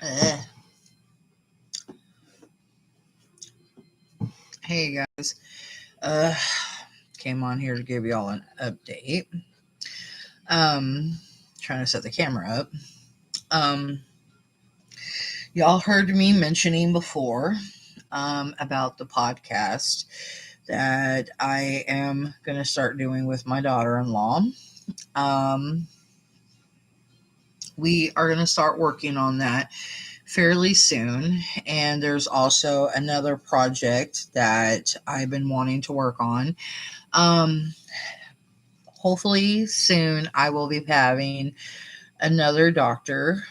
Uh, hey guys, uh, came on here to give y'all an update. Um, Trying to set the camera up. Um, y'all heard me mentioning before about the podcast that I am going to start doing with my daughter-in-law. Um, we are going to start working on that fairly soon. And there's also another project that I've been wanting to work on. Um, Hopefully soon I will be having another doctor.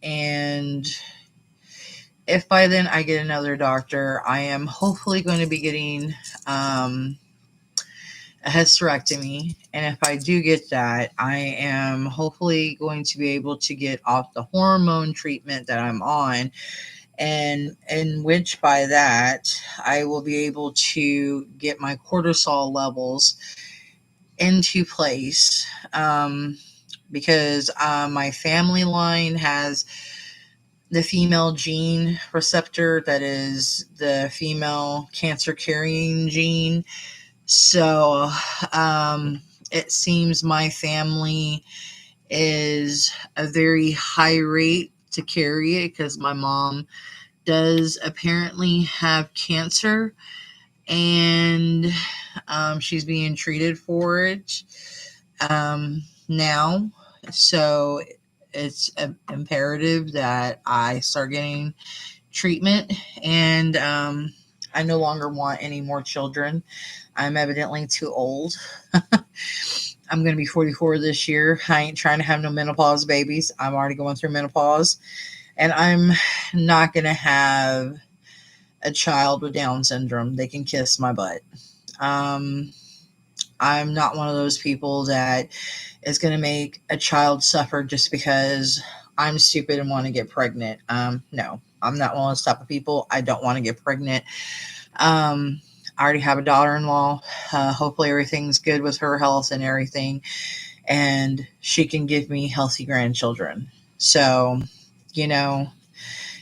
And if by then I get another doctor, I am hopefully going to be getting um, a hysterectomy. And if I do get that, I am hopefully going to be able to get off the hormone treatment that I'm on. And in which by that, I will be able to get my cortisol levels into place. Because my family line has the female gene receptor that is the female cancer carrying gene. So it seems my family is a very high rate to carry it because my mom does apparently have cancer and she's being treated for it now. So it's imperative that I start getting treatment. And I no longer want any more children. I'm evidently too old. I'm going to be 44 this year. I ain't trying to have no menopause babies. I'm already going through menopause. And I'm not going to have a child with Down syndrome. They can kiss my butt. Um, I'm not one of those people that is going to make a child suffer just because I'm stupid and want to get pregnant. No, I'm not one of those type of people. I don't want to get pregnant. I already have a daughter-in-law. Hopefully everything's good with her health and everything, and she can give me healthy grandchildren. So, you know,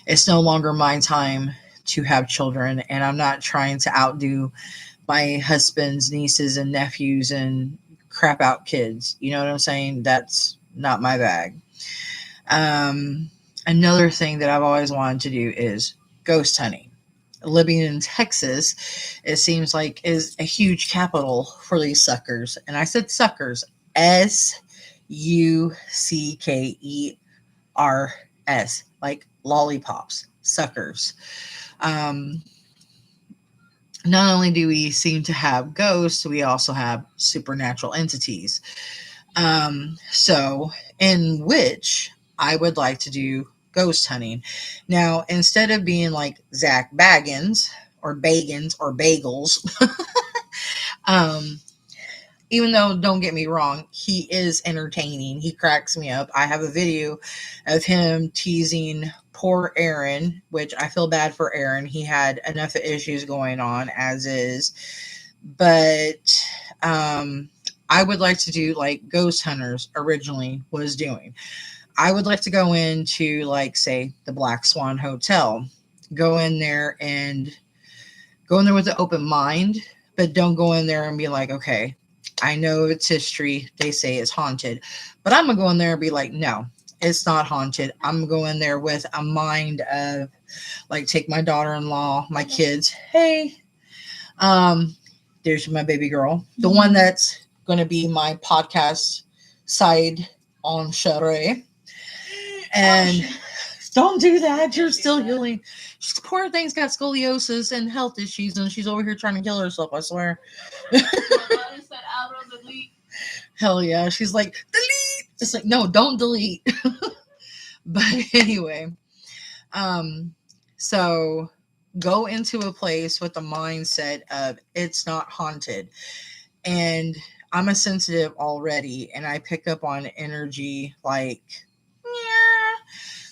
it's no longer my time to have children, and I'm not trying to outdo my husband's nieces and nephews and crap out kids. You know what I'm saying? That's not my bag. Another thing that I've always wanted to do is ghost hunting. Living in Texas, it seems like is a huge capital for these suckers. And I said suckers, Suckers, like lollipops, suckers. Um, Not only do we seem to have ghosts, we also have supernatural entities. So, in which I would like to do ghost hunting. Now, instead of being like Zach Baggins or Bagans or Bagels, um, even though don't get me wrong, he is entertaining. He cracks me up. I have a video of him teasing poor Aaron, which I feel bad for Aaron. He had enough issues going on as is. But I would like to do like Ghost Hunters originally was doing. I would like to go into like say the Black Swan Hotel. Go in there and go in there with an open mind, but don't go in there and be like, okay, I know it's history. They say it's haunted. But I'm going to go in there and be like, no, it's not haunted. I'm going to go in there with a mind of like take my daughter-in-law, my kids. Hey, um, there's my baby girl. The one that's going to be my podcast side on Sheree. And don't do that. You're still healing. She's, poor thing's got scoliosis and health issues, and she's over here trying to kill herself, I swear. Hell yeah. She's like, delete. It's like, no, don't delete. But anyway, um, so go into a place with the mindset of it's not haunted. And I'm a sensitive already, and I pick up on energy like, yeah.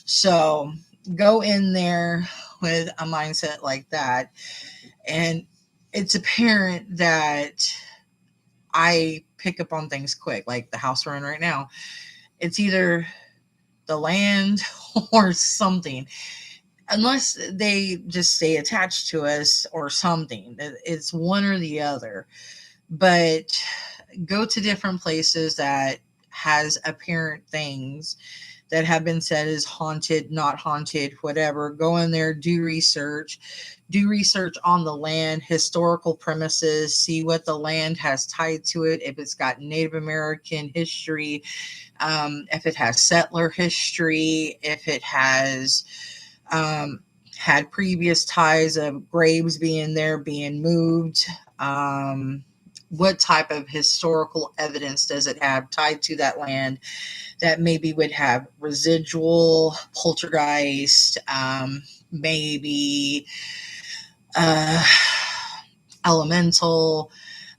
So go in there with a mindset like that. And it's apparent that I pick up on things quick, like the house we're in right now. It's either the land or something. Unless they just stay attached to us or something. It's one or the other. But go to different places that has apparent things that have been said as haunted, not haunted, whatever. Go in there, do research. Do research on the land, historical premises, see what the land has tied to it, if it's got Native American history, if it has settler history, if it has um, had previous ties of graves being there, being moved. What type of historical evidence does it have tied to that land that maybe would have residual poltergeist, maybe uh, elemental,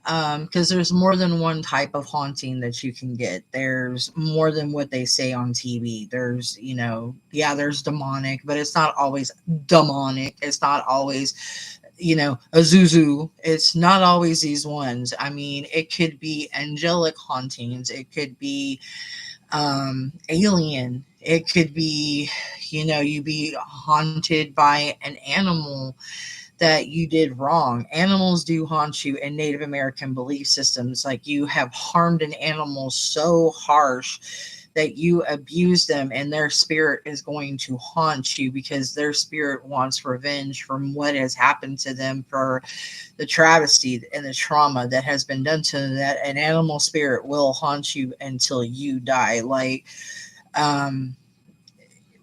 because there's more than one type of haunting that you can get. There's more than what they say on TV. There's, yeah, there's demonic, but it's not always demonic. It's not always, a zuzu. It's not always these ones. I mean, it could be angelic hauntings. It could be alien. It could be, you be haunted by an animal that you did wrong. Animals do haunt you in Native American belief systems. Like, you have harmed an animal so harsh that you abuse them, and their spirit is going to haunt you because their spirit wants revenge from what has happened to them, for the travesty and the trauma that has been done to them. That an animal spirit will haunt you until you die. Like,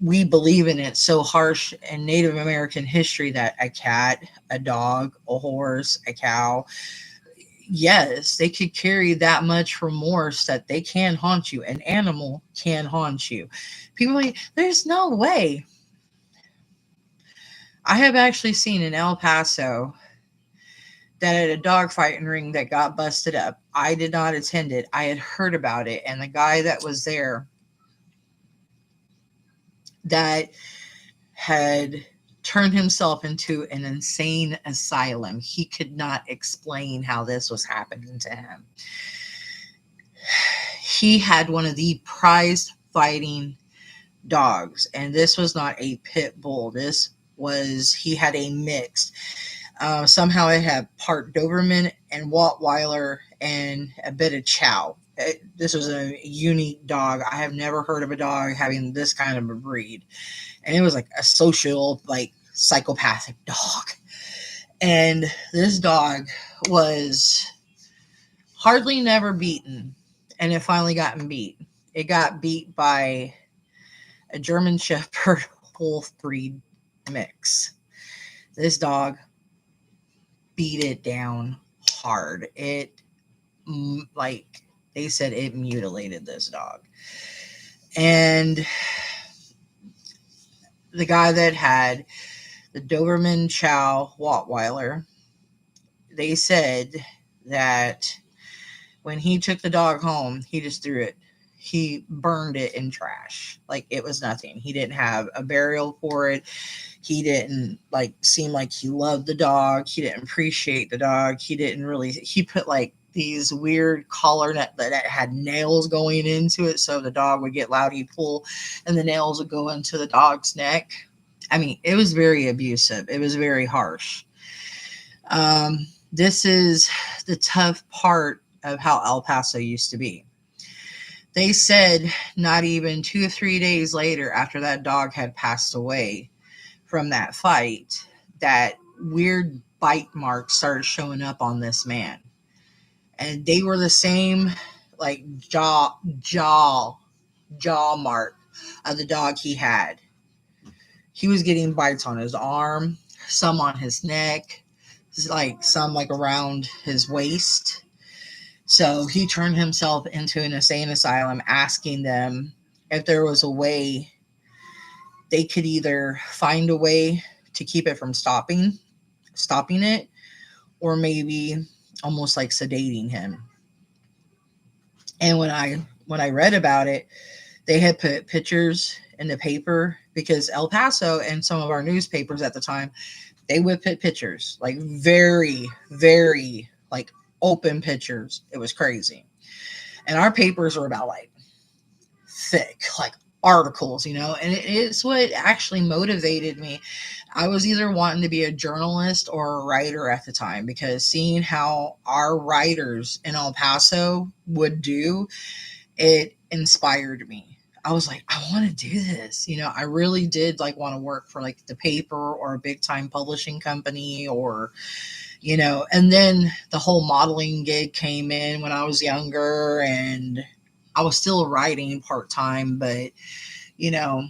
we believe in it so harsh in Native American history that a cat, a dog, a horse, a cow, yes, they could carry that much remorse that they can haunt you. An animal can haunt you. People are like, there's no way. I have actually seen in El Paso that at a dog fighting ring that got busted up. I did not attend it. I had heard about it, and the guy that was there that had turned himself into an insane asylum. He could not explain how this was happening to him. He had one of the prized fighting dogs, and this was not a pit bull. He had a mixed. Somehow it had part Doberman and Rottweiler and a bit of Chow. This was a unique dog. I have never heard of a dog having this kind of a breed. And it was like a social, like, psychopathic dog. And this dog was hardly never beaten. And it finally got beat. It got beat by a German Shepherd wolf breed mix. This dog beat it down hard. Like they said, it mutilated this dog. And the guy that had the Doberman Chow Rottweiler, they said that when he took the dog home, he just threw it. He burned it in trash. Like, it was nothing. He didn't have a burial for it. He didn't seem like he loved the dog. He didn't appreciate the dog. He put these weird collar that had nails going into it, so the dog would get loud, he'd pull, and the nails would go into the dog's neck. I mean, it was very abusive. It was very harsh. This is the tough part of how El Paso used to be. They said not even 2 or 3 days later, after that dog had passed away from that fight, that weird bite marks started showing up on this man. And they were the same, jaw mark of the dog he had. He was getting bites on his arm, some on his neck, some around his waist. So he turned himself into an insane asylum, asking them if there was a way they could either find a way to keep it from stopping it, or maybe almost like sedating him. And when I read about it, they had put pictures in the paper, because El Paso and some of our newspapers at the time, they would put pictures, very, very open pictures. It was crazy. And our papers were about thick, articles, and it's what actually motivated me. I was either wanting to be a journalist or a writer at the time, because seeing how our writers in El Paso would do, it inspired me. I was like, I want to do this. I really did like want to work for like the paper or a big time publishing company, or and then the whole modeling gig came in when I was younger, and I was still writing part time, but you know,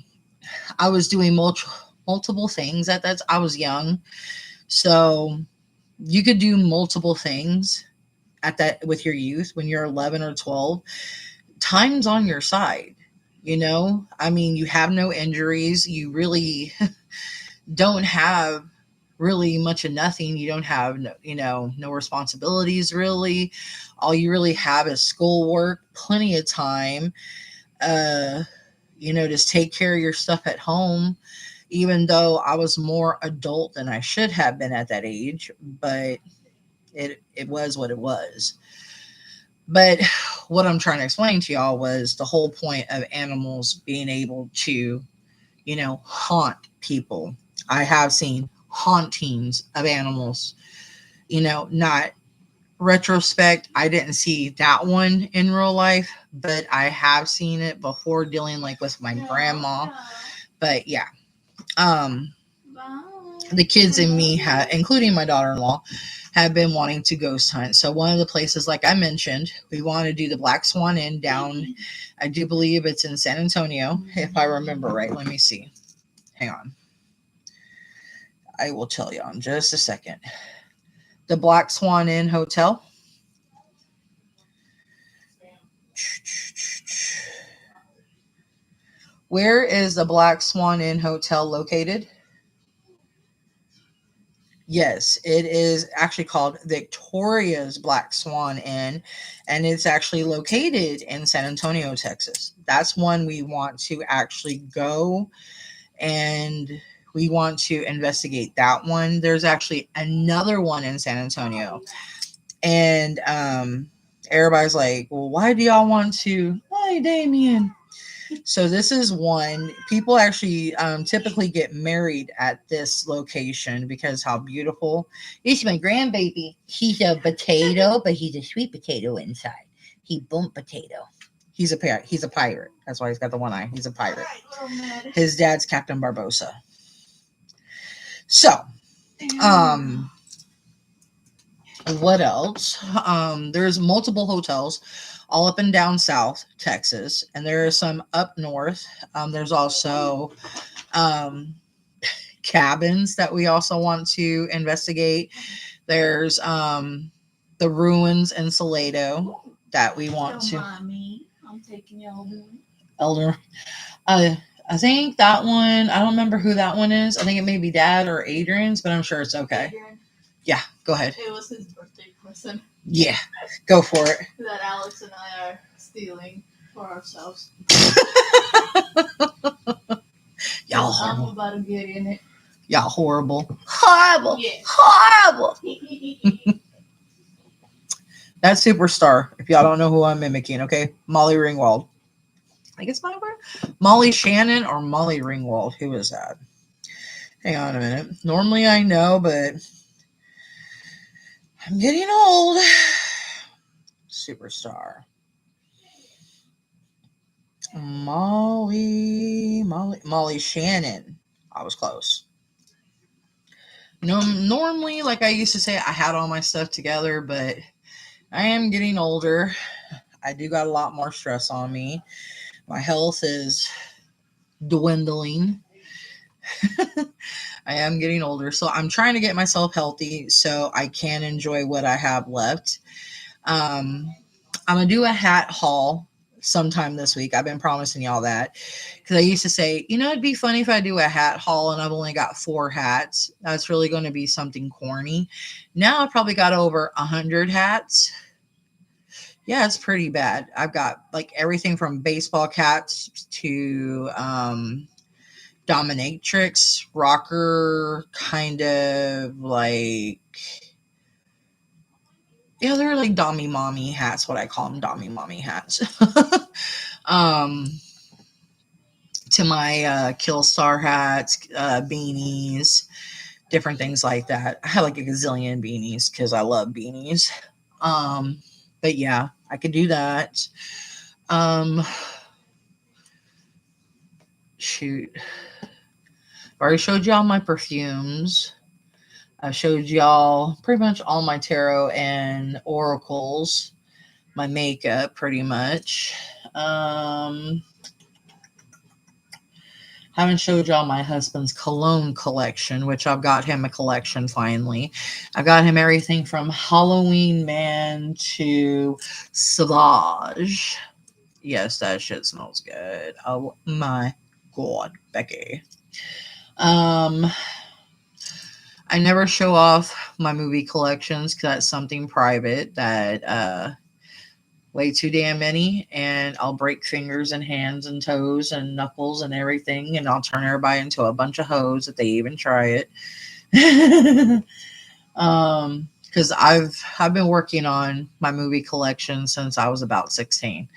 I was doing multiple things at that. I was young, so you could do multiple things at that with your youth when you're 11 or 12. Time's on your side. I mean, you have no injuries. You really don't have really much of nothing. You don't have no responsibilities really. All you really have is schoolwork, plenty of time. Uh, just take care of your stuff at home. Even though I was more adult than I should have been at that age, but it was what it was. But what I'm trying to explain to y'all was the whole point of animals being able to, haunt people. I have seen hauntings of animals, not retrospect. I didn't see that one in real life, but I have seen it before dealing like with my grandma. But yeah, um, the kids and me had, including my daughter-in-law, have been wanting to ghost hunt. So one of the places, like I mentioned, we want to do the Black Swan Inn down. I do believe it's in San Antonio, if I remember right. Let me see. Hang on. I will tell you in just a second. The Black Swan Inn Hotel. Where is the Black Swan Inn Hotel located? Yes, it is actually called Victoria's Black Swan Inn, and it's actually located in San Antonio, Texas. That's one we want to actually go, and we want to investigate that one. There's actually another one in San Antonio, and everybody's like, well, why do y'all want to? Hi, Damien. So this is one people actually typically get married at this location because how beautiful. This is my grandbaby. He's a potato, but he's a sweet potato inside. He bump potato. He's a pirate. He's a pirate. That's why he's got the one eye. He's a pirate. His dad's Captain Barbosa. So, what else? There's multiple hotels all up and down South Texas, and there are some up north. There's also cabins that we also want to investigate. There's the ruins in Salado that we want to. I'm taking you Elder. I think that one. I don't remember who that one is. I think it may be Dad or Adrian's, but I'm sure it's okay. Adrian. Yeah, go ahead. It was his birthday present. Yeah, go for it. That Alex and I are stealing for ourselves. Y'all horrible. I'm about to get in it. Y'all horrible. Horrible. Yeah. Horrible. That's Superstar. If y'all don't know who I'm mimicking, okay? Molly Ringwald. I think it's Molly Shannon or Molly Ringwald. Who is that? Hang on a minute. Normally I know, but I'm getting old. Superstar. Molly Shannon. I was close. Normally, like I used to say, I had all my stuff together, but I am getting older. I do got a lot more stress on me. My health is dwindling. I am getting older, so I'm trying to get myself healthy so I can enjoy what I have left. I'm gonna do a hat haul sometime this week. I've been promising y'all that because I used to say, it'd be funny if I do a hat haul and I've only got 4 hats. That's really going to be something corny. Now I've probably got over 100 hats. Yeah, it's pretty bad. I've got like everything from baseball caps to dominatrix, rocker, kind of like, yeah, they're like dommy mommy hats, what I call them, dommy mommy hats. to my Kill Star hats, beanies, different things like that. I have like a gazillion beanies because I love beanies. Um, but yeah, I could do that. Um, shoot, I already showed y'all my perfumes. I showed y'all pretty much all my tarot and oracles, my makeup, pretty much. Haven't showed y'all my husband's cologne collection, which I've got him a collection finally. I got him everything from Halloween Man to Sauvage. Yes, that shit smells good. Oh my god, Becky. Um, I never show off my movie collections because that's something private that way too damn many, and I'll break fingers and hands and toes and knuckles and everything, and I'll turn everybody into a bunch of hoes if they even try it. Because I've been working on my movie collection since I was about 16,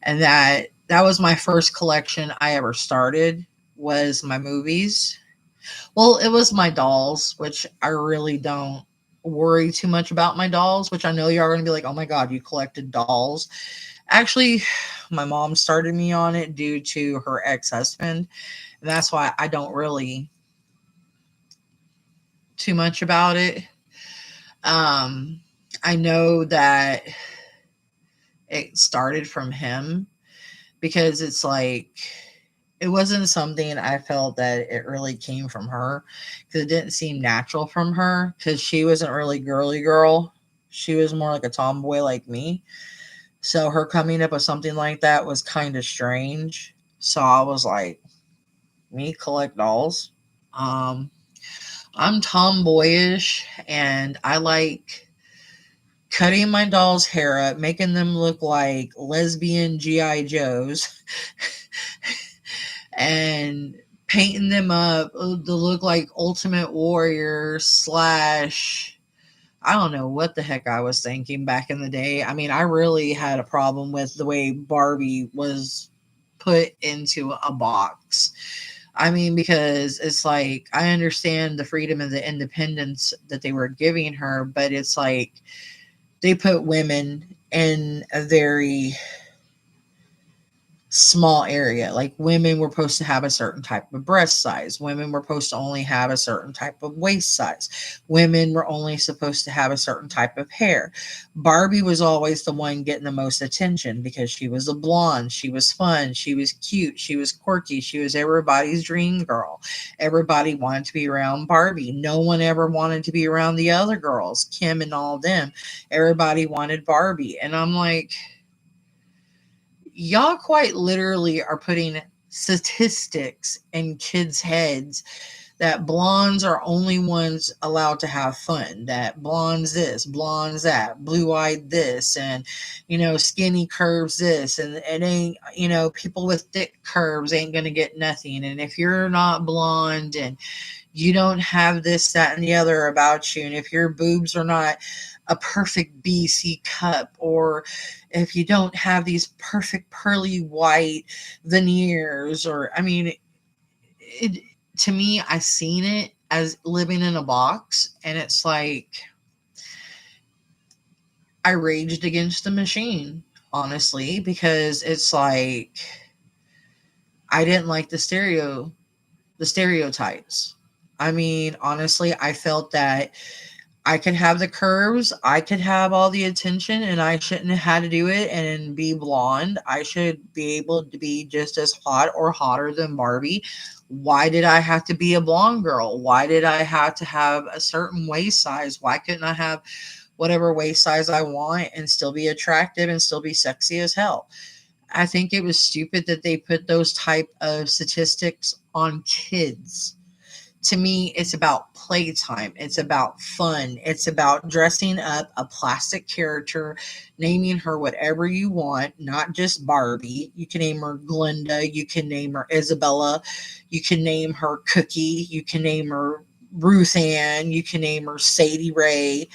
and that was my first collection I ever started was my movies. Well, it was my dolls, which I really don't worry too much about my dolls, which I know you are going to be like, oh my God, you collected dolls. Actually, my mom started me on it due to her ex husband. And that's why I don't really too much about it. Um, I know that it started from him because it's like it wasn't something I felt that it really came from her because it didn't seem natural from her because she wasn't really girly girl. She was more like a tomboy like me. So her coming up with something like that was kind of strange. So I was like, me collect dolls. Um, I'm tomboyish and I like cutting my doll's hair up, making them look like lesbian GI Joes, and painting them up to look like Ultimate Warrior slash. I don't know what the heck I was thinking back in the day. I mean, I really had a problem with the way Barbie was put into a box. I mean, because it's like I understand the freedom and the independence that they were giving her, but it's like they put women in a very small area. Like women were supposed to have a certain type of breast size. Women were supposed to only have a certain type of waist size. Women were only supposed to have a certain type of hair. Barbie was always the one getting the most attention because she was a blonde. She was fun. She was cute. She was quirky. She was everybody's dream girl. Everybody wanted to be around Barbie. No one ever wanted to be around the other girls, Kim and all them. Everybody wanted Barbie. And I'm like, y'all quite literally are putting statistics in kids' heads that blondes are only ones allowed to have fun, that blondes this, blondes that, blue-eyed this, and skinny curves this, and it ain't, people with thick curves ain't gonna get nothing. And if you're not blonde and you don't have this, that, and the other about you, and if your boobs are not a perfect BC cup, or if you don't have these perfect pearly white veneers, or I mean, it to me, I seen it as living in a box, and it's like I raged against the machine, honestly, because it's like I didn't like the stereotypes. I mean, honestly, I felt that I could have the curves, I could have all the attention, and I shouldn't have had to do it and be blonde. I should be able to be just as hot or hotter than Barbie. Why did I have to be a blonde girl? Why did I have to have a certain waist size? Why couldn't I have whatever waist size I want and still be attractive and still be sexy as hell? I think it was stupid that they put those type of statistics on kids. To me, it's about playtime. It's about fun. It's about dressing up a plastic character, naming her whatever you want, not just Barbie. You can name her Glinda. You can name her Isabella. You can name her Cookie. You can name her Ruth Ann. You can name her Sadie Ray.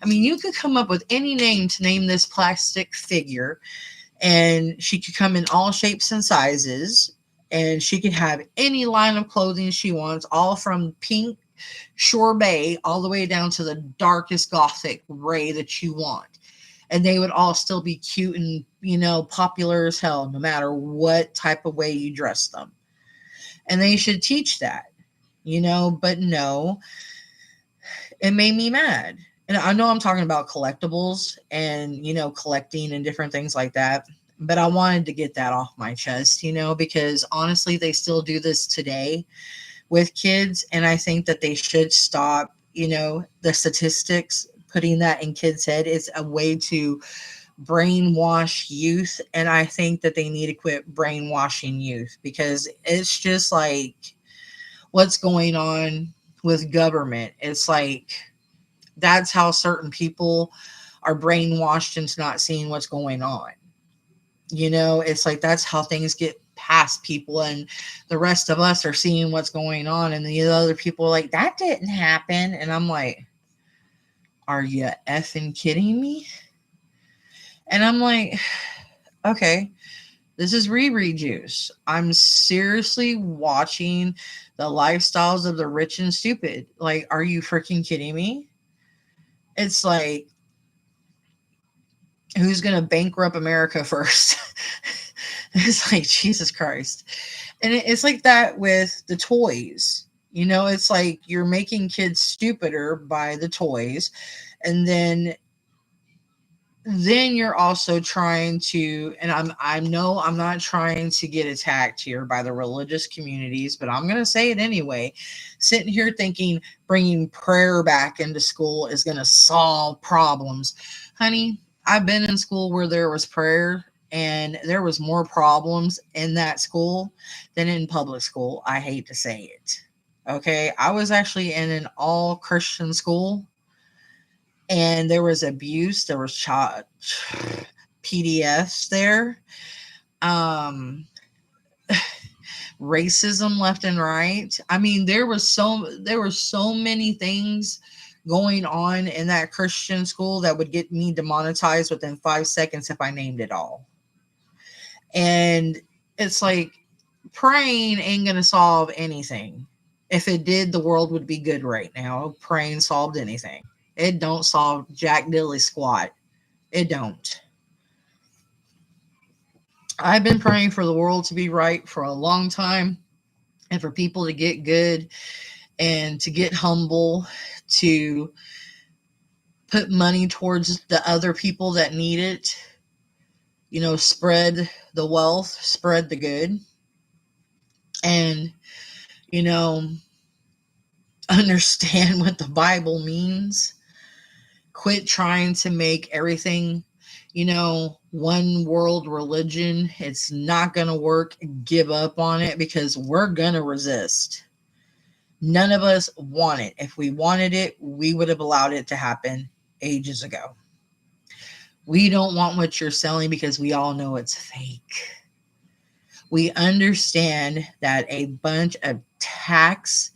I mean, you could come up with any name to name this plastic figure, and she could come in all shapes and sizes. and she can have any line of clothing she wants, all from pink sorbet all the way down to the darkest gothic gray that you want. And they would all still be cute and, popular as hell, no matter what type of way you dress them. And they should teach that, but no, it made me mad. And I know I'm talking about collectibles and, collecting and different things like that. But I wanted to get that off my chest, because honestly, they still do this today with kids. And I think that they should stop, the statistics, putting that in kids' head. It's a way to brainwash youth. And I think that they need to quit brainwashing youth, because it's just like what's going on with government. It's like that's how certain people are brainwashed into not seeing what's going on. It's like that's how things get past people, and the rest of us are seeing what's going on, and the other people are like, that didn't happen. And I'm like, are you effing kidding me? And I'm like, okay, this is Riri juice. I'm seriously watching the lifestyles of the rich and stupid. Like, are you freaking kidding me? It's like, who's going to bankrupt America first? It's like, Jesus Christ. And it's like that with the toys. It's like you're making kids stupider by the toys. And then you're also trying to, and I know I'm not trying to get attacked here by the religious communities, but I'm going to say it anyway. Sitting here thinking bringing prayer back into school is going to solve problems. Honey, I've been in school where there was prayer, and there was more problems in that school than in public school. I hate to say it. Okay, I was actually in an all Christian school, and there was abuse, there was PDFs there, um, racism left and right. I mean, there were so many things going on in that Christian school that would get me demonetized within 5 seconds if I named it all. And it's like, praying ain't gonna solve anything. If it did, the world would be good right now. Praying solved anything. It don't solve jack dilly squat. It don't. I've been praying for the world to be right for a long time, and for people to get good and to get humble, to put money towards the other people that need it. Spread the wealth, spread the good, and, you know, understand what the Bible means. Quit trying to make everything, one world religion. It's not going to work. Give up on it, because we're going to resist. None of us want it. If we wanted it, we would have allowed it to happen ages ago. We don't want what you're selling because we all know it's fake. We understand that a bunch of tax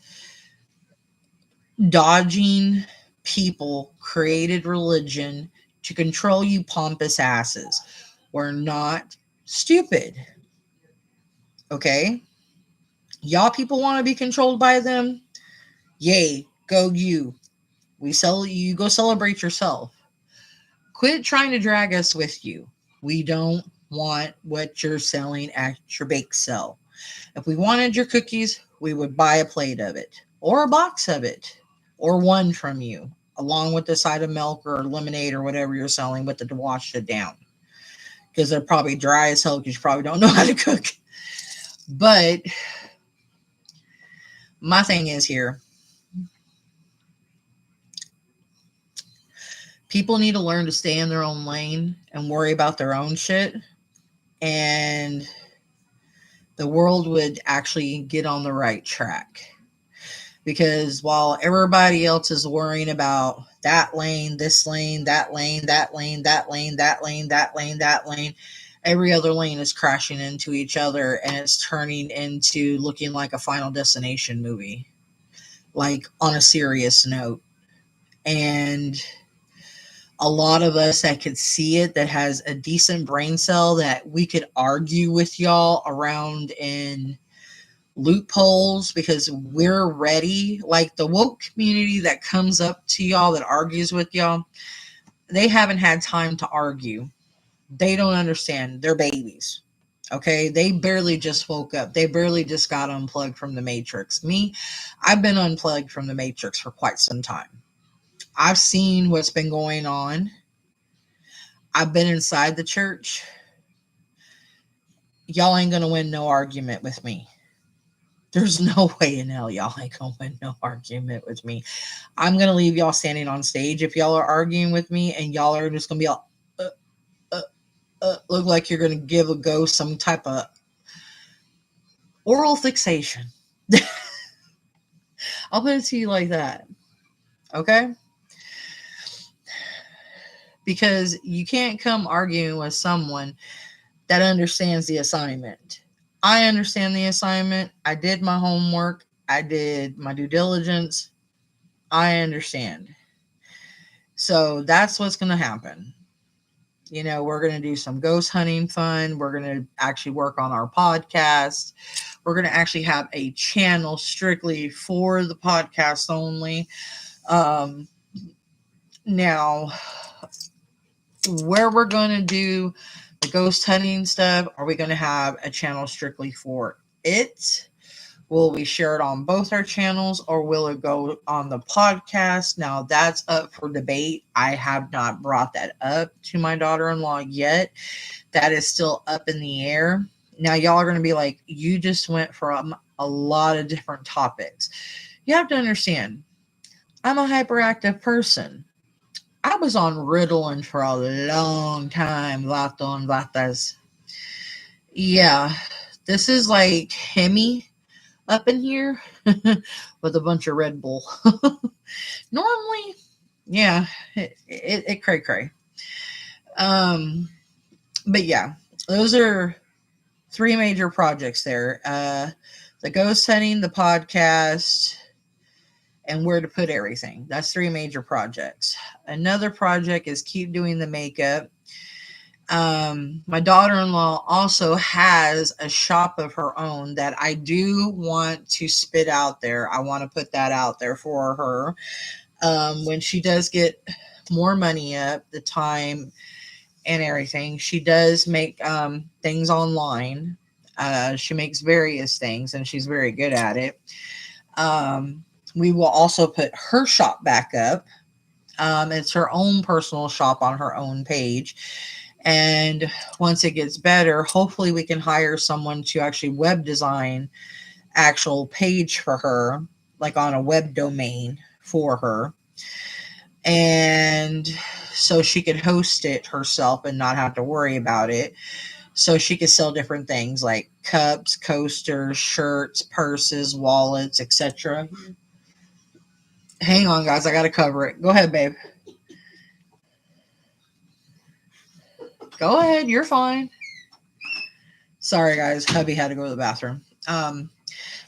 dodging people created religion to control you pompous asses. We're not stupid. Okay? Y'all people want to be controlled by them? Yay, go you. You go celebrate yourself. Quit trying to drag us with you. We don't want what you're selling at your bake sale. If we wanted your cookies, we would buy a plate of it, or a box of it, or one from you, along with the side of milk or lemonade or whatever you're selling with it to wash it down. Because they're probably dry as hell because you probably don't know how to cook. But my thing is here, people need to learn to stay in their own lane and worry about their own shit. And the world would actually get on the right track. Because while everybody else is worrying about that lane, this lane, that lane, that lane, that lane, that lane, that lane, that lane, every other lane is crashing into each other, and it's turning into looking like a Final Destination movie. Like, on a serious note. And a lot of us that could see it, that has a decent brain cell, that we could argue with y'all around in loopholes because we're ready. Like the woke community that comes up to y'all, that argues with y'all, they haven't had time to argue. They don't understand. They're babies. Okay, they barely just woke up. They barely just got unplugged from the Matrix. Me, I've been unplugged from the Matrix for quite some time. I've seen what's been going on. I've been inside the church. Y'all ain't gonna win no argument with me. There's no way in hell y'all ain't gonna win no argument with me. I'm gonna leave y'all standing on stage if y'all are arguing with me, and y'all are just gonna be all uh, look like you're gonna give a ghost some type of oral fixation. I'll put it to you like that. Okay? Because you can't come arguing with someone that understands the assignment. I understand the assignment. I did my homework. I did my due diligence. I understand. So that's what's going to happen. You know, we're going to do some ghost hunting fun. We're going to actually work on our podcast. We're going to actually have a channel strictly for the podcast only. Now, where we're going to do the ghost hunting stuff, are we going to have a channel strictly for it? Will we share it on both our channels, or will it go on the podcast? Now, that's up for debate. I have not brought that up to my daughter-in-law yet. That is still up in the air. Now, y'all are going to be like, you just went from a lot of different topics. You have to understand, I'm a hyperactive person. I was on Ritalin for a long time. Laton, latas. Yeah, this is like Hemi up in here with a bunch of Red Bull. Normally, yeah, it cray cray. But yeah, those are three major projects there. The ghost setting, the podcast, and where to put everything. That's three major projects. Another project is keep doing the makeup. My daughter-in-law also has a shop of her own that I do want to spit out there. I want to put that out there for her. When she does get more money up, the time and everything, she does make things online. She makes various things, and she's very good at it. We will also put her shop back up. It's her own personal shop on her own page. And once it gets better, hopefully we can hire someone to actually web design actual page for her, like on a web domain for her. And so she could host it herself and not have to worry about it. So she could sell different things like cups, coasters, shirts, purses, wallets, etc. Hang on, guys. I got to cover it. Go ahead, babe. Go ahead. You're fine. Sorry, guys. Hubby had to go to the bathroom.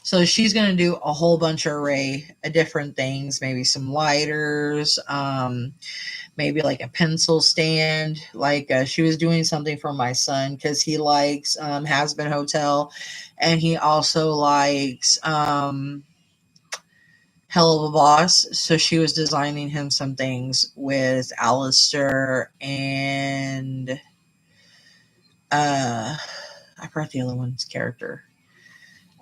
So she's going to do a whole bunch of array of different things, maybe some lighters, maybe like a pencil stand. Like she was doing something for my son because he likes Has Been Hotel, and he also likes Hell of a Boss. So she was designing him some things with Alistair and I forgot the other one's character.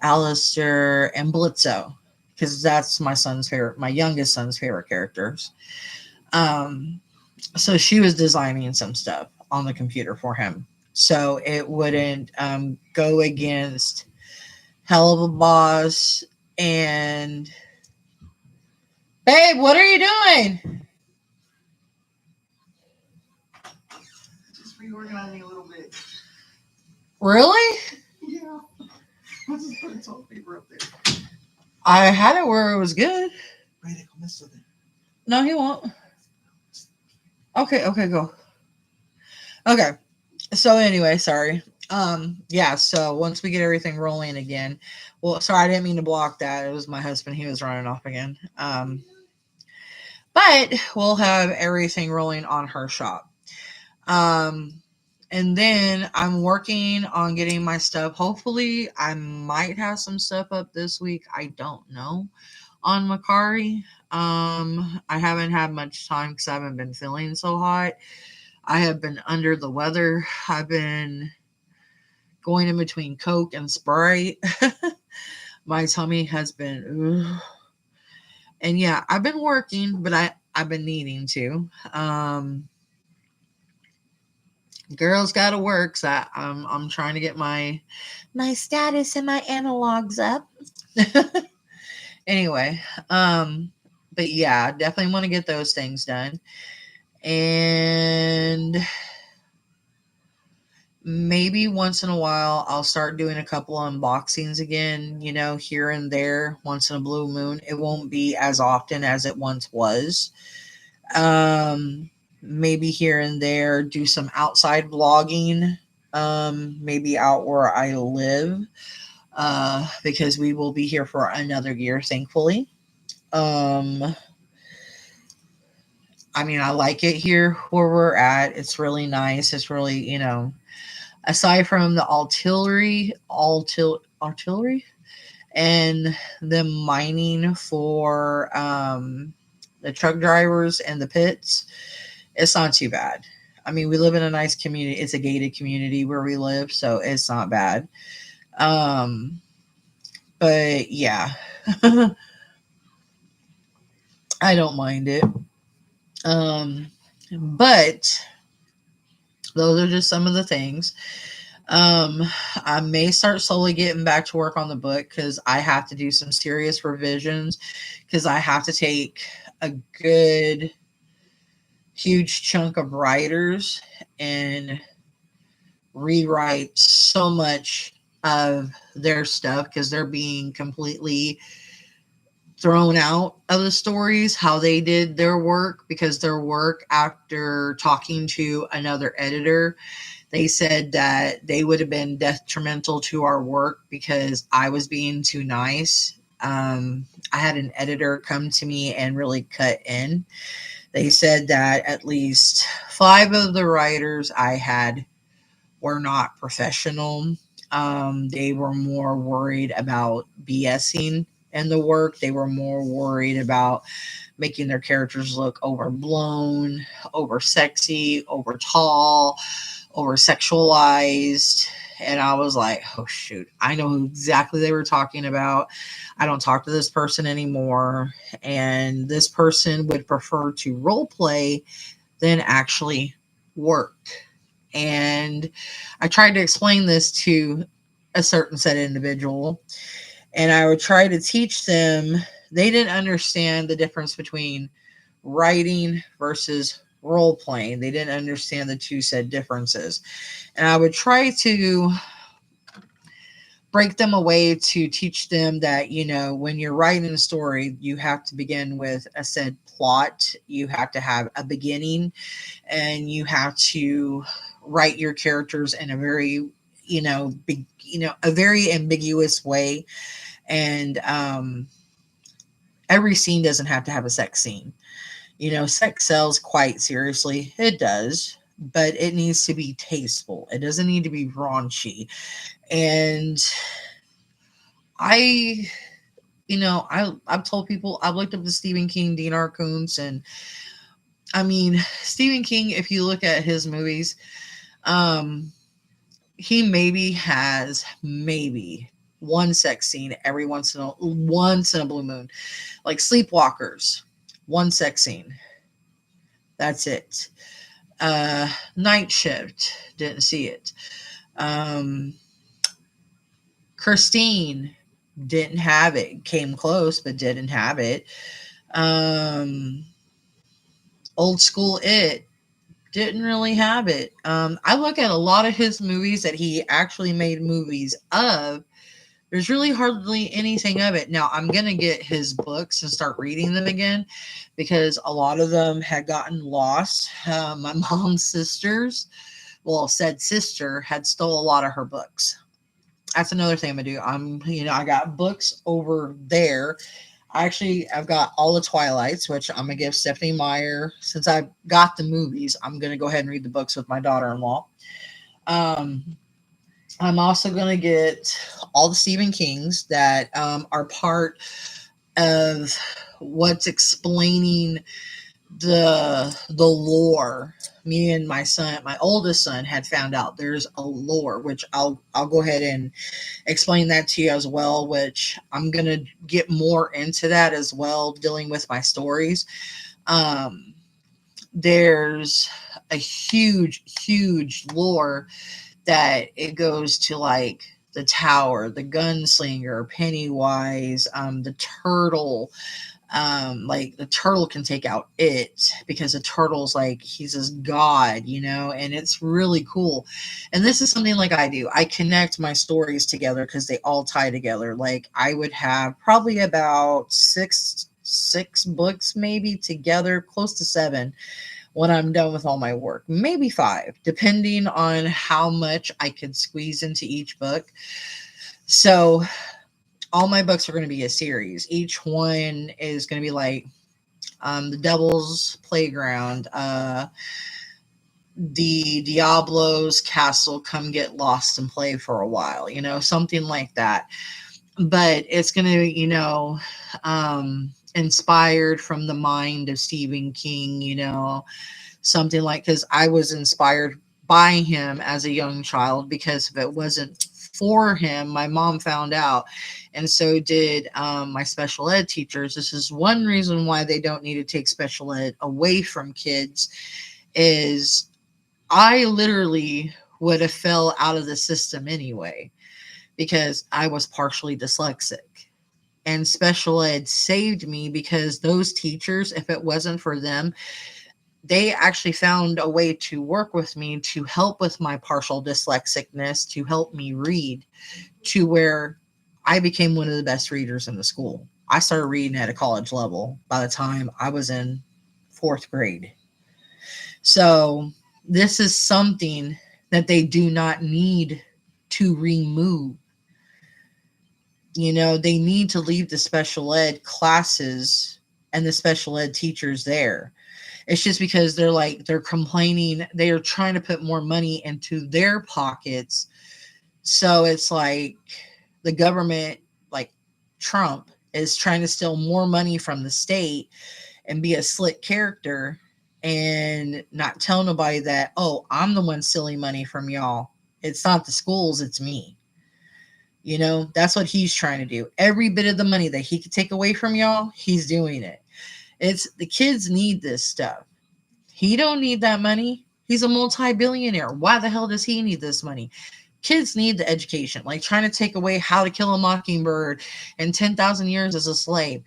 Alistair and Blitzo, because that's my youngest son's favorite characters. So she was designing some stuff on the computer for him, so it wouldn't go against Hell of a Boss. And babe, what are you doing? Just reorganizing a little bit. Really? Yeah. I'll just put toilet paper up there. I had it where it was good. No, he won't. Okay, go. Okay. So anyway, sorry. Yeah, so once we get everything rolling again. Well, sorry, I didn't mean to block that. It was my husband. He was running off again. But But we'll have everything rolling on her shop. Um, and then I'm working on getting my stuff. Hopefully, I might have some stuff up this week. I don't know on Macari. I haven't had much time because I haven't been feeling so hot. I have been under the weather. I've been going in between Coke and Sprite. My tummy has been, ugh. And yeah, I've been working, but I've been needing to. Girls got to work, so I'm trying to get my status and my analogs up. Anyway, but yeah, definitely want to get those things done. And maybe once in a while I'll start doing a couple unboxings again, here and there, once in a blue moon. It won't be as often as it once was. Maybe here and there do some outside vlogging, maybe out where I live, because we will be here for another year, thankfully. Um, I mean, I like it here where we're at. It's really nice. It's really, aside from the artillery and the mining for the truck drivers and the pits, it's not too bad. I mean, we live in a nice community. It's a gated community where we live, so it's not bad. Um, but yeah, I don't mind it. Um, but those are just some of the things. Um, I may start slowly getting back to work on the book because I have to do some serious revisions because I have to take a good huge chunk of writers and rewrite so much of their stuff because they're being completely thrown out of the stories, how they did their work, because their work, after talking to another editor, they said that they would have been detrimental to our work because I was being too nice. I had an editor come to me and really cut in. They said that at least 5 of the writers I had were not professional. They were more worried about BSing in the work. They were more worried about making their characters look overblown, over sexy, over tall, over sexualized. And I was like, oh, shoot, I know who exactly they were talking about. I don't talk to this person anymore. And this person would prefer to role play than actually work. And I tried to explain this to a certain set of individual, and I would try to teach them. They didn't understand the difference between writing versus role playing. They didn't understand the two said differences. And I would try to break them away to teach them that, when you're writing a story, you have to begin with a said plot. You have to have a beginning, and you have to write your characters in a very, a very ambiguous way. And every scene doesn't have to have a sex scene. Sex sells quite seriously. It does, but it needs to be tasteful. It doesn't need to be raunchy. And I, I've told people, I've looked up the Stephen King, Dean R. Koontz, and I mean, Stephen King, if you look at his movies, he maybe has one sex scene every once in a blue moon, like Sleepwalkers, one sex scene. That's it. Night Shift, didn't see it. Um, Christine, didn't have it. Came close, but didn't have it. Um, Old School It, didn't really have it. I look at a lot of his movies that he actually made movies of. There's really hardly anything of it. Now, I'm going to get his books and start reading them again because a lot of them had gotten lost. My mom's sisters, said sister, had stole a lot of her books. That's another thing I'm going to do. I got books over there. I've got all the Twilights, which I'm gonna give Stephanie Meyer. Since I got the movies, I'm gonna go ahead and read the books with my daughter-in-law. Um, I'm also gonna get all the Stephen Kings that are part of what's explaining the lore. Me and my son, my oldest son, had found out there's a lore, which I'll go ahead and explain that to you as well, which I'm gonna get more into that as well, dealing with my stories. um there's a huge lore that it goes to, like, the tower, the gunslinger, Pennywise, the turtle. Like, the turtle can take out it, because the turtle's like, he's his god, and it's really cool. And this is something like I do. I connect my stories together because they all tie together. Like, I would have probably about six books maybe together, close to seven, when I'm done with all my work. Maybe five, depending on how much I could squeeze into each book. So all my books are going to be a series. Each one is going to be like, the Devil's Playground, the Diablo's Castle, come get lost and play for a while, something like that. But it's going to, inspired from the mind of Stephen King, something like, because I was inspired by him as a young child, because if it wasn't for him, my mom found out, and so did my special ed teachers. This is one reason why they don't need to take special ed away from kids, is I literally would have fell out of the system anyway, because I was partially dyslexic. And special ed saved me, because those teachers, if it wasn't for them, they actually found a way to work with me to help with my partial dyslexicness, to help me read, to where I became one of the best readers in the school. I started reading at a college level by the time I was in fourth grade. So this is something that they do not need to remove. They need to leave the special ed classes and the special ed teachers there. It's just because they're complaining, they are trying to put more money into their pockets. So it's like the government, like Trump, is trying to steal more money from the state and be a slick character, and not tell nobody that, oh, I'm the one stealing money from y'all. It's not the schools, it's me. That's what he's trying to do. Every bit of the money that he could take away from y'all, he's doing it. It's the kids need this stuff. He don't need that money. He's a multi-billionaire. Why the hell does he need this money? Kids need the education. Like trying to take away How to Kill a Mockingbird and 10,000 Years as a Slave.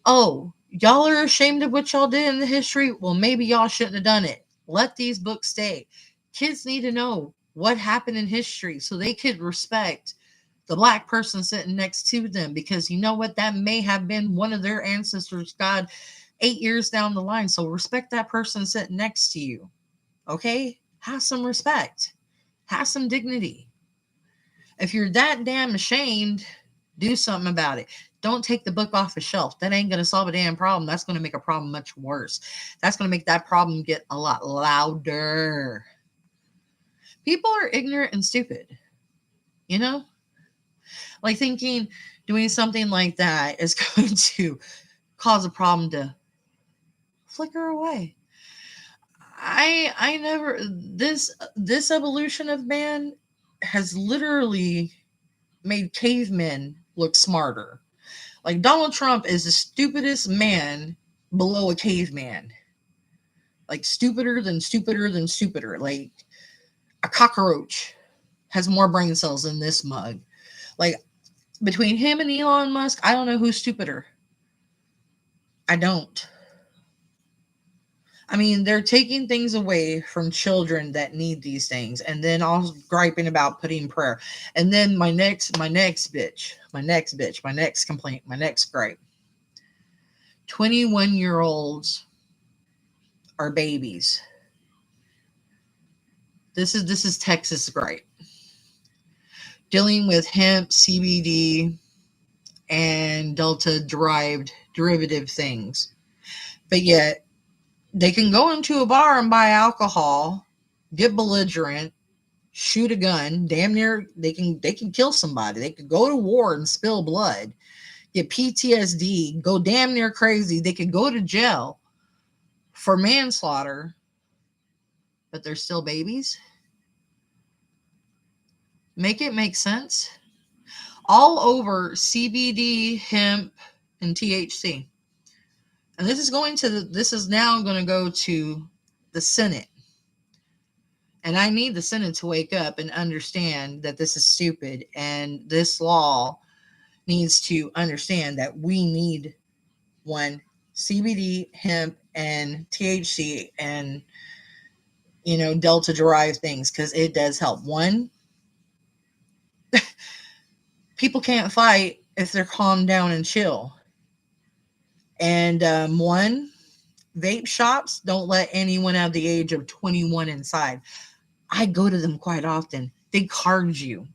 Oh, y'all are ashamed of what y'all did in the history? Well, maybe y'all shouldn't have done it. Let these books stay. Kids need to know what happened in history so they could respect the black person sitting next to them, because you know what? That may have been one of their ancestors, God, 8 years down the line. So respect that person sitting next to you. Okay? Have some respect. Have some dignity. If you're that damn ashamed, do something about it. Don't take the book off the shelf. That ain't going to solve a damn problem. That's going to make a problem much worse. That's going to make that problem get a lot louder. People are ignorant and stupid. You know? Like thinking doing something like that is going to cause a problem to flicker away. I never, this evolution of man has literally made cavemen look smarter. Like Donald Trump is the stupidest man below a caveman. Like stupider than stupider than stupider. Like a cockroach has more brain cells than this mug. Like between him and Elon Musk, I don't know who's stupider. I don't. I mean, they're taking things away from children that need these things, and then all griping about putting prayer. And then my next bitch, my next complaint, my next gripe. 21-year-olds are babies. This is Texas gripe. Dealing with hemp, CBD, and delta derived derivative things. But yet they can go into a bar and buy alcohol, get belligerent, shoot a gun, damn near they can kill somebody. They could go to war and spill blood, get PTSD, go damn near crazy. They could go to jail for manslaughter, but they're still babies. Make it make sense. All over CBD, hemp, and THC. And this is now going to go to the Senate. And I need the Senate to wake up and understand that this is stupid, and this law needs to understand that we need one CBD, hemp, and THC, and delta derived things, because it does help. One, people can't fight if they're calm down and chill. And one, vape shops don't let anyone of the age of 21 inside. I go to them quite often. They card you.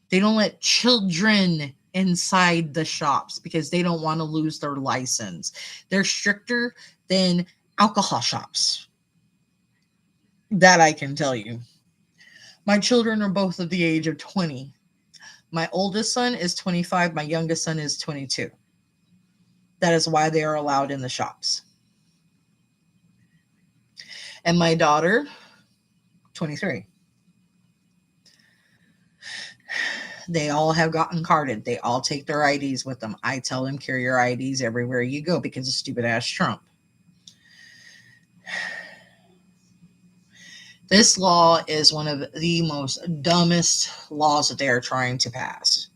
They don't let children inside the shops because they don't want to lose their license. They're stricter than alcohol shops. That I can tell you. My children are both of the age of 20. My oldest son is 25. My youngest son is 22. That is why they are allowed in the shops. And my daughter, 23. They all have gotten carded. They all take their IDs with them. I tell them, carry your IDs everywhere you go because of stupid ass Trump. This law is one of the most dumbest laws that they are trying to pass.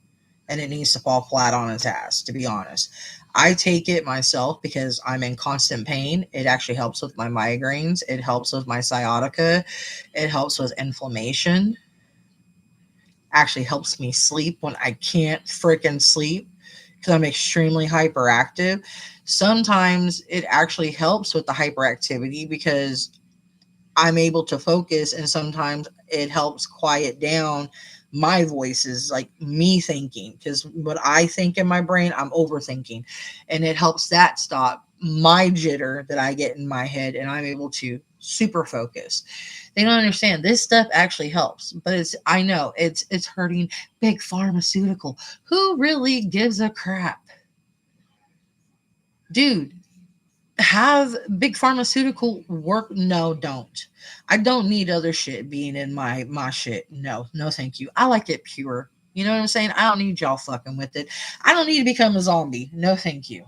And it needs to fall flat on its ass, to be honest. I take it myself because I'm in constant pain. It actually helps with my migraines. It helps with my sciatica. It helps with inflammation. Actually helps me sleep when I can't freaking sleep because I'm extremely hyperactive. Sometimes it actually helps with the hyperactivity because I'm able to focus, and sometimes it helps quiet down my voices, like me thinking, because what I think in my brain, I'm overthinking, and it helps that stop my jitter that I get in my head, and I'm able to super focus. They don't understand this stuff actually helps, but I know it's hurting big pharmaceutical. Who really gives a crap? Dude, have big pharmaceutical work. No, don't. I don't need other shit being in my shit. No, thank you. I like it pure. You know what I'm saying? I don't need y'all fucking with it. I don't need to become a zombie. No, thank you.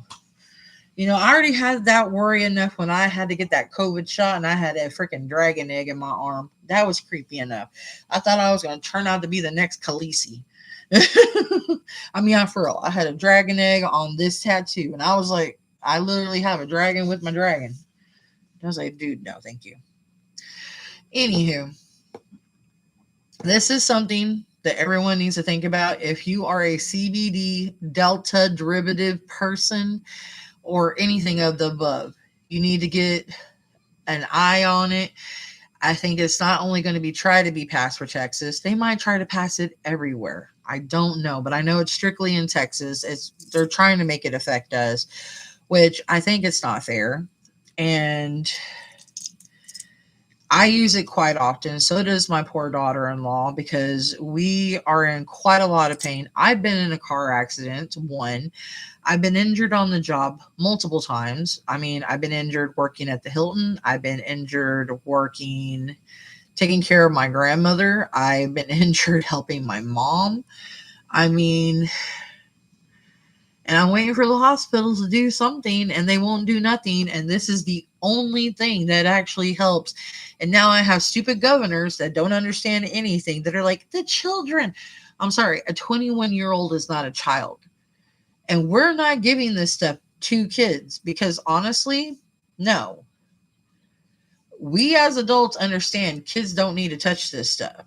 I already had that worry enough when I had to get that COVID shot and I had a freaking dragon egg in my arm. That was creepy enough. I thought I was going to turn out to be the next Khaleesi. I mean, for real. I had a dragon egg on this tattoo, and I was like, I literally have a dragon with my dragon. I was like, dude, no, thank you. Anywho, this is something that everyone needs to think about. If you are a CBD delta derivative person or anything of the above, you need to get an eye on it. I think it's not only going to be try to be passed for Texas. They might try to pass it everywhere. I don't know, but I know it's strictly in Texas. They're trying to make it affect us, which I think it's not fair. And I use it quite often. So does my poor daughter-in-law, because we are in quite a lot of pain. I've been in a car accident, one. I've been injured on the job multiple times. I mean, I've been injured working at the Hilton. I've been injured taking care of my grandmother. I've been injured helping my mom. I mean, and I'm waiting for the hospitals to do something, and they won't do nothing. And this is the only thing that actually helps. And now I have stupid governors that don't understand anything, that are like, the children. I'm sorry, a 21-year-old is not a child. And we're not giving this stuff to kids because honestly, no. We as adults understand kids don't need to touch this stuff.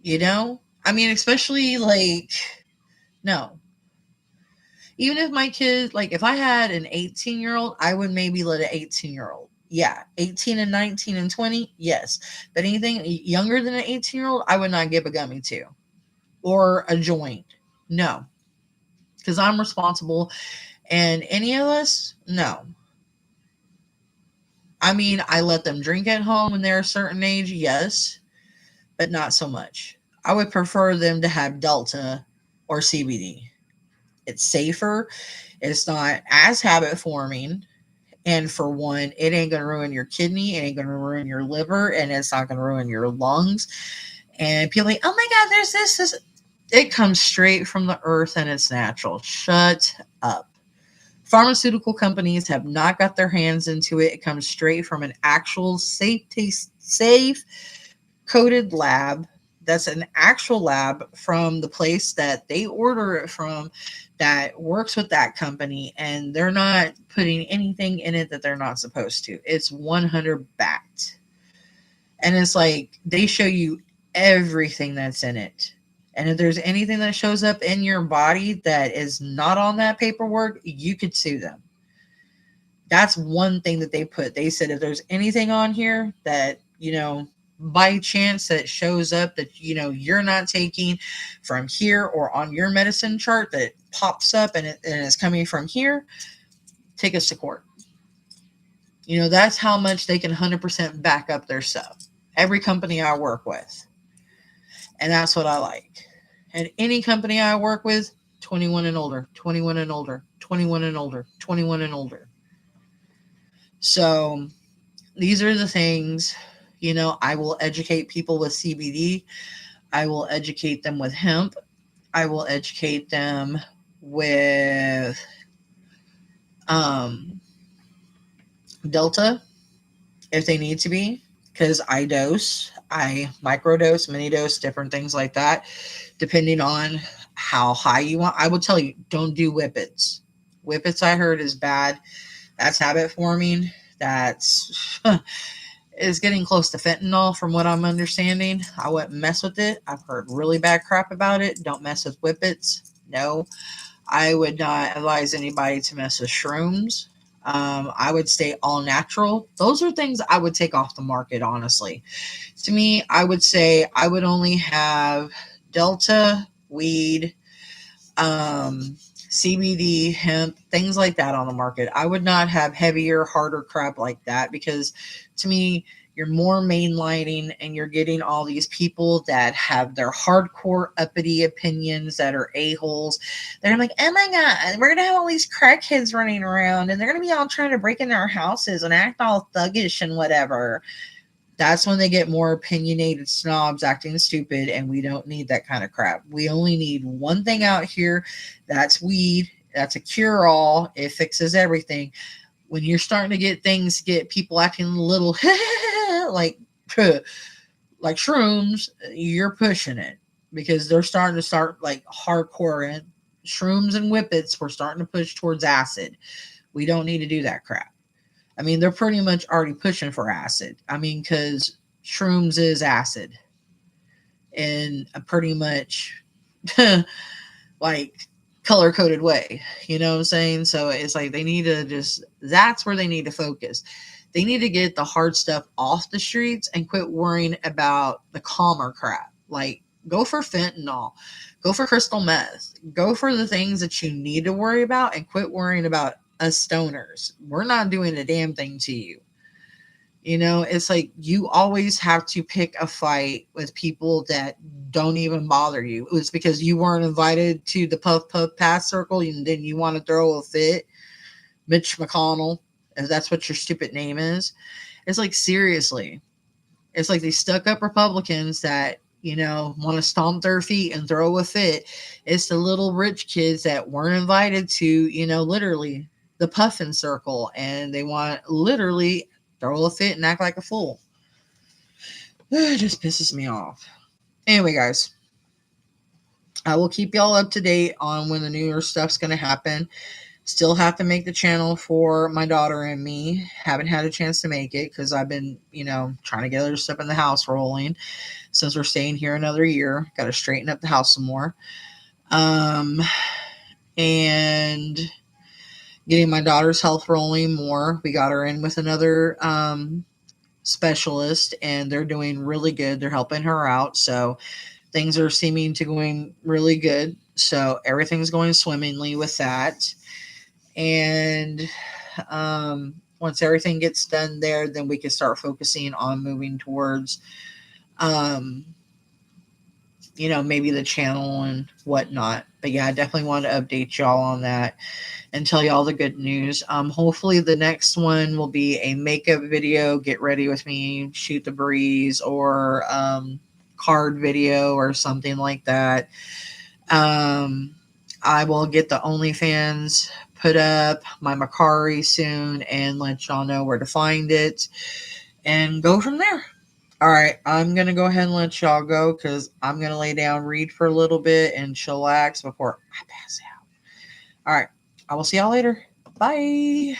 I mean, especially like, no. Even if my kid, like if I had an 18-year-old, I would maybe let an 18-year-old. Yeah, 18 and 19 and 20, yes. But anything younger than an 18-year-old, I would not give a gummy to. Or a joint. No. because I'm responsible. And any of us, no. I mean, I let them drink at home when they're a certain age, yes, but not so much. I would prefer them to have Delta or CBD. It's safer, it's not as habit forming. And for one, it ain't going to ruin your kidney, it ain't going to ruin your liver, and it's not going to ruin your lungs. And people are like, oh my God, there's this. It comes straight from the earth and it's natural. Shut up. Pharmaceutical companies have not got their hands into it. It comes straight from an actual safe coded lab. That's an actual lab from the place that they order it from, that works with that company, and they're not putting anything in it that they're not supposed to. It's 100 backed. And it's like they show you everything that's in it. And if there's anything that shows up in your body that is not on that paperwork, you could sue them. That's one thing that they put. They said if there's anything on here that, by chance that shows up that, you're not taking from here or on your medicine chart that pops up and it's coming from here, take us to court. That's how much they can 100% back up their stuff. Every company I work with. And that's what I like. And any company I work with, 21 and older, 21 and older, 21 and older, 21 and older. So these are the things, I will educate people with CBD. I will educate them with hemp. I will educate them with Delta if they need to be, because I microdose, mini dose, different things like that, depending on how high you want. I will tell you, don't do whippets. Whippets, I heard, is bad. That's habit forming. That's is getting close to fentanyl from what I'm understanding. I wouldn't mess with it. I've heard really bad crap about it. Don't mess with whippets. No. I would not advise anybody to mess with shrooms. I would stay all natural. Those are things I would take off the market, honestly. To me, I would say I would only have Delta, weed, CBD, hemp, things like that on the market. I would not have heavier, harder crap like that, because to me, you're more mainlining and you're getting all these people that have their hardcore uppity opinions that are a-holes. They're like, oh my God, we're going to have all these crackheads running around and they're going to be all trying to break into our houses and act all thuggish and whatever. That's when they get more opinionated snobs acting stupid, and we don't need that kind of crap. We only need one thing out here. That's weed. That's a cure-all. It fixes everything. When you're starting to get people acting a little like shrooms, you're pushing it, because they're starting to like hardcore, and shrooms and whippets, we're starting to push towards acid. We don't need to do that crap. I mean, they're pretty much already pushing for acid. I mean, because shrooms is acid in a pretty much like color coded way. You know what I'm saying? So it's like that's where they need to focus. They need to get the hard stuff off the streets and quit worrying about the calmer crap. Like, go for fentanyl, go for crystal meth, go for the things that you need to worry about, and quit worrying about us stoners. We're not doing a damn thing to you. It's like you always have to pick a fight with people that don't even bother you. It was because you weren't invited to the Puff Puff Pass Circle and then you want to throw a fit. Mitch McConnell, if that's what your stupid name is. It's like, seriously. It's like these stuck up Republicans that, want to stomp their feet and throw a fit. It's the little rich kids that weren't invited to, literally the puffin circle, and they want literally throw a fit and act like a fool. It just pisses me off. Anyway, guys, I will keep y'all up to date on when the New Year stuff's going to happen. Still have to make the channel for my daughter and me. Haven't had a chance to make it because I've been, trying to get other stuff in the house rolling since we're staying here another year. Got to straighten up the house some more. And getting my daughter's health rolling more. We got her in with another specialist, and they're doing really good. They're helping her out. So things are seeming to going really good. So everything's going swimmingly with that. And once everything gets done there, then we can start focusing on moving towards, um, maybe the channel and whatnot. But yeah, I definitely want to update y'all on that and tell y'all the good news. Hopefully the next one will be a makeup video, get ready with me, shoot the breeze, or card video or something like that. Um, I will get the OnlyFans put up, my Macari soon, and let y'all know where to find it and go from there. All right, I'm going to go ahead and let y'all go because I'm going to lay down, read for a little bit, and chillax before I pass out. All right, I will see y'all later. Bye.